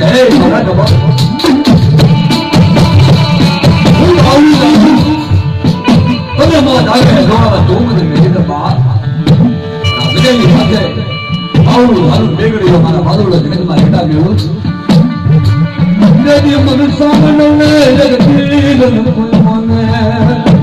जय महाराज बाबा હું આવું જાઉં તમે માં જાગે જોવા ધૂમ ને મેરી તો બાપ વિજયની સાથે આવું મારું બેગડીઓ મારા બાદોડા જગતમાં હેઠા ગયો દેવી મન સામને જગતી ગન કોઈ મને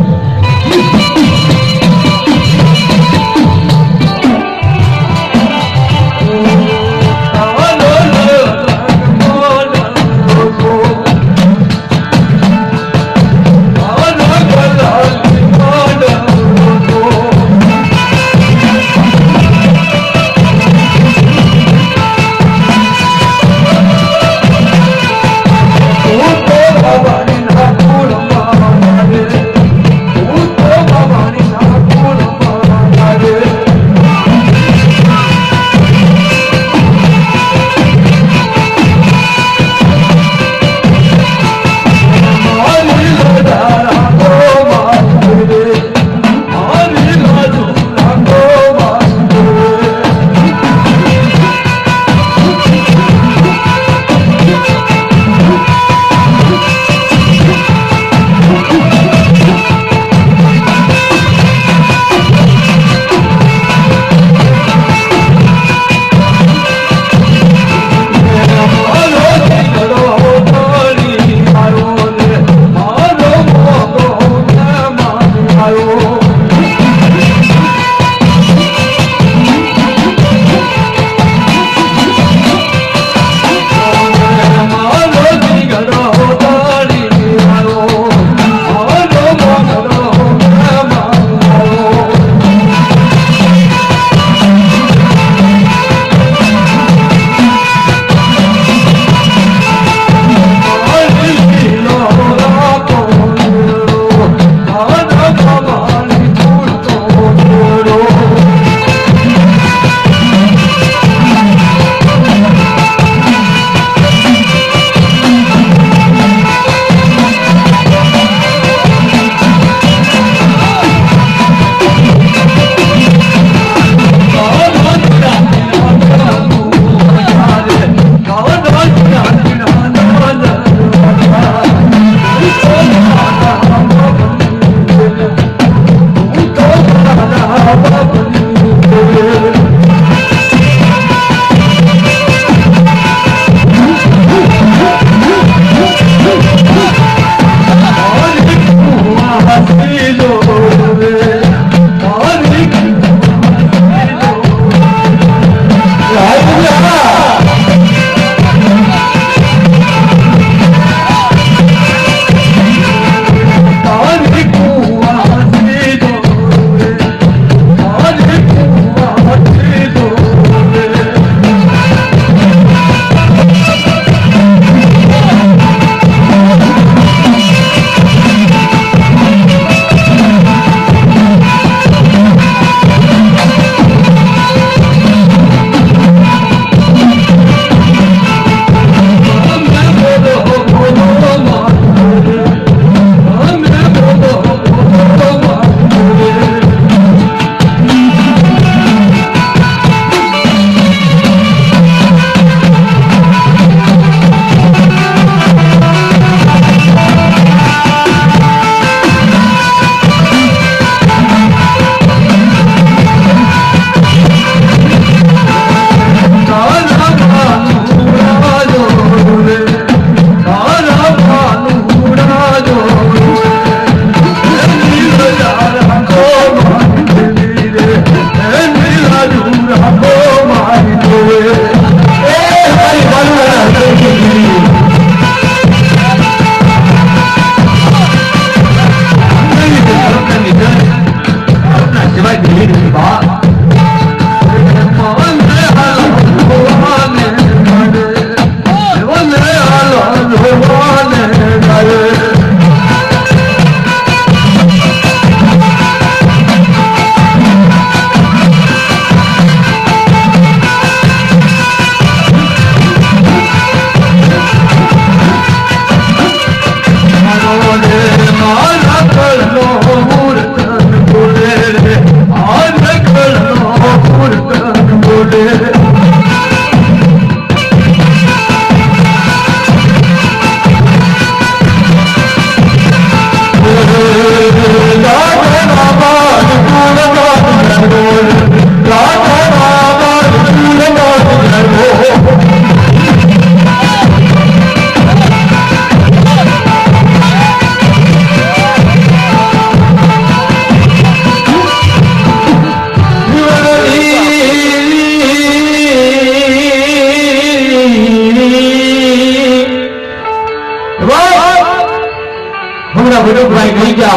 नहीं क्या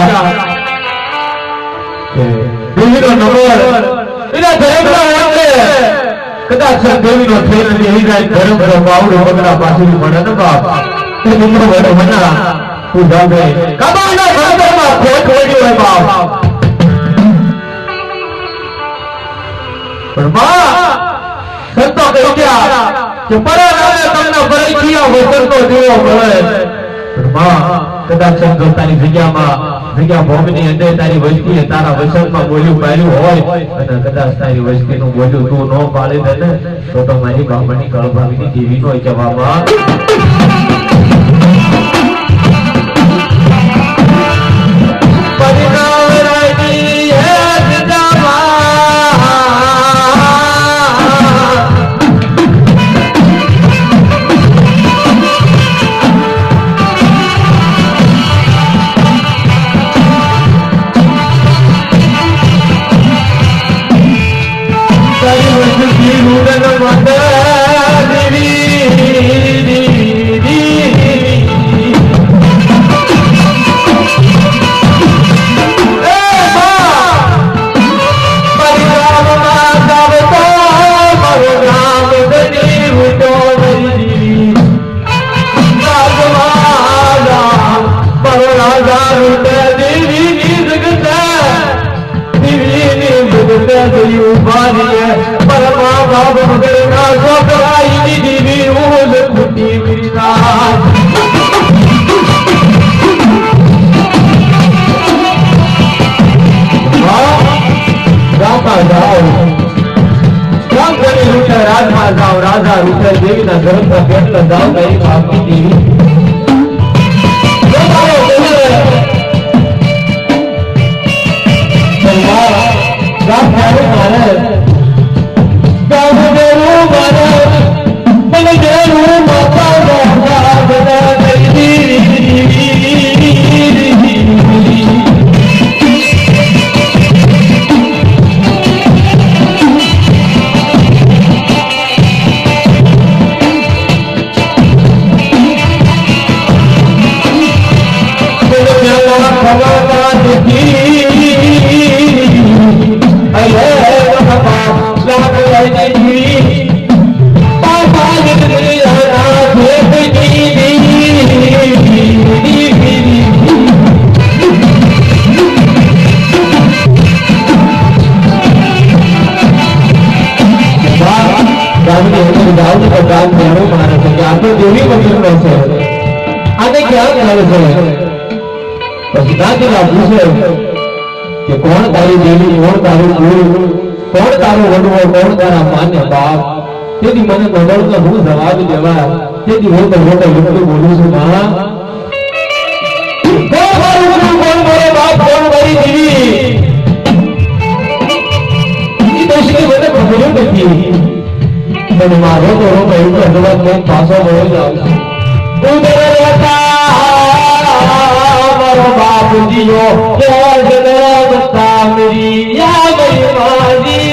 देवी नो नंबर इना धर्म ना होते कदाच देवी नो थेल ने ही जाय धर्म रो बावड़ो बगड़ा पाछी पड़े न बाप ते निमरो बड़ो मना तू जावे कबा ना घर में खोट होड़ी है बाप पर मां संतो कही क्या कि परे राणे તમને પરિચિયા વચન તો દેવો મળે પણ માં કદાચ જો તારી જગ્યા ભોગની અંદર તારી વસ્તીએ તારા વચનમાં બોલ્યું પાડ્યું હોય અને કદાચ તારી વસ્તીનું બોલ્યું તું ન પાડી દે ને તો મારી બાપની કળભાવીની દેવીનો જવાબમાં राजा रूपे देवी ना धर्म का पेट जाओ गई आपकी देवी कि कौन तारी देवी कौन तारू गुरु कौन तारो वडवो कौन तारा मान्य बाप तेदी मने बदल तो हूं जवाब देवा तेदी हो तो એટલું બોલું છું માં कौन मारो गुरु कौन मारो बाप कौन मारी देवी ई तो इसकी बने बोलो देखी મને મારો તો રો ભાઈ તો જવાબ મે પાછો બોલ જાઉં તું તેરે રહેતા मारो बाप जियो बता मेरी या मेरी माजी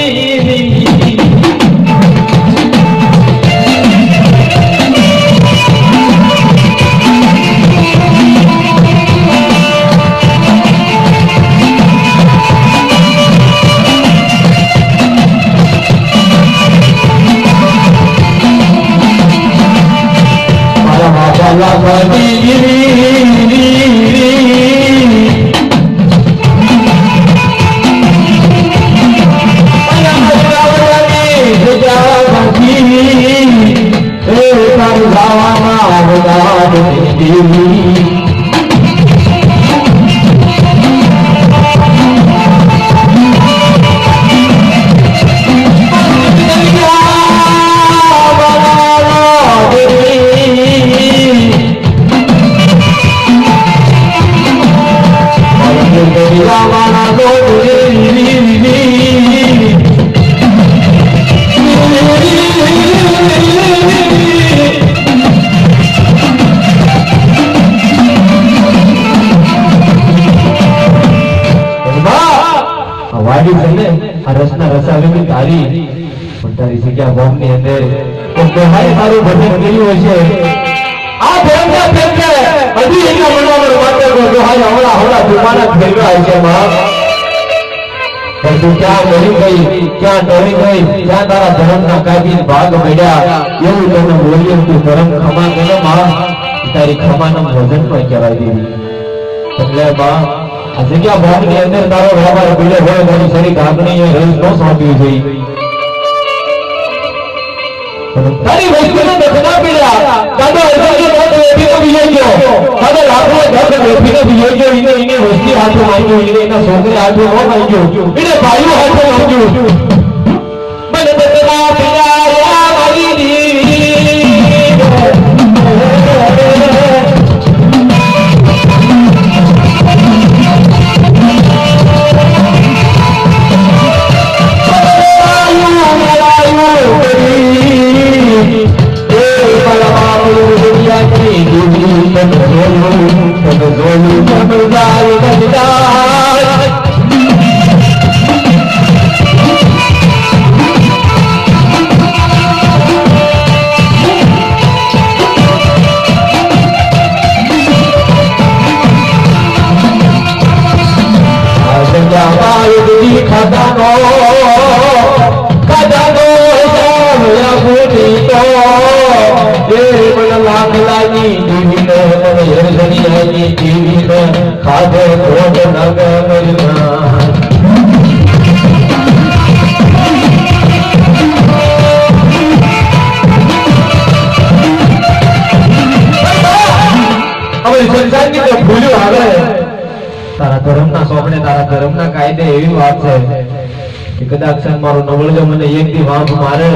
रचना रसावी तारी तारी जग्या बॉम्ब ની અંદર તો બહાર મારું ભજન કર્યું છે આ ભજન હજી એટલા મનોમન માટે હાય હવળા દુકાના થઈ ગયા છે માં પણ તું ક્યાં મરી ગઈ ક્યાં ડરી ગઈ ક્યાં તારા ધર્મના કાબીલ ભાગ મળ્યા એવું તને બોલ્યું તું ધર્મ ખમા ગયો માં તારી ખમાનું ભોજન પણ કહેવાય દેવી એટલે બા આ જગ્યા ભાગની અંદર તારો વ્યવહાર પીડે હોય તારી શરીર ઢાંકણી રહીશ ન સોંપ્યું છે તારી વસ્તુને દખના પીડ્યા કાદો અર્જુનનો મોટો એપીનો વિજય ગયો કાદો લાખો દખ એપીનો વિજય ગયો એને વસ્તી હાથો માંગ્યો એના છોકરે હાથો ન માંગ્યો એને ભાઈઓ હાથો માંગ્યો મને દખના પીડ્યા મારી દેવી ખાધે ભોગ નગરના સંસારની તો ભૂલ્યું આવે તારા ધર્મના સોપડે તારા ધર્મના કાયદે એવી વાત છે કે કદાચ મારું નવળજો મને એક દી વાંક મારે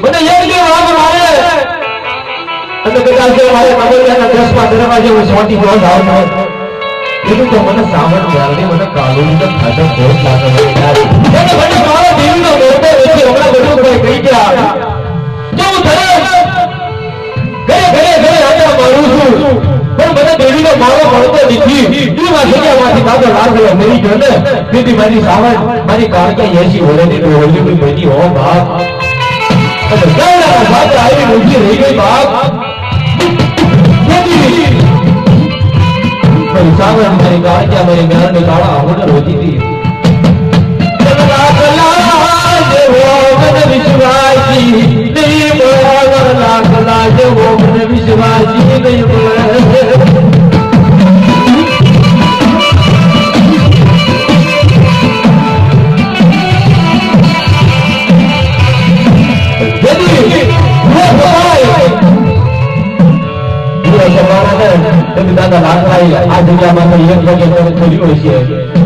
મને એક દી વાંક મારે અને કદાચ મારે નવળજાના 10મા દરવાજે હું સોટી ગયો આવતો એવું તો મને સાવણ જાળવી મને કાળું તો ખાધો ભોગ લાગે મને મારો દેવીનો મોટો વેચી હમણાં બધું કોઈ કહી ગયા જો હું ધર્મ ઘરે આટા મારું છું પણ મને દેવીનો મારો મળતો નથી એમાં જગ્યામાંથી દાદો લાગેલો મરી ગયો ને તેથી મારી સાવણ મારી કાળકે 80 વર્ષની ડોહલી બની હો બાપ અને ગૌડા સાથે આવી ઊભી રહી ગઈ બાપ મારી સાવણ મારી કાળકે મારી જ્ઞાનની કાળા આવડર હોતી હતી વિશ્વાસી નહીં બોલાવર લાખલા જેવો મને વિશ્વાસી નહીં બોલે દાદા લાખલાઈ આ જગ્યામાં એક જગ્યા ખોલ્યું હોય છે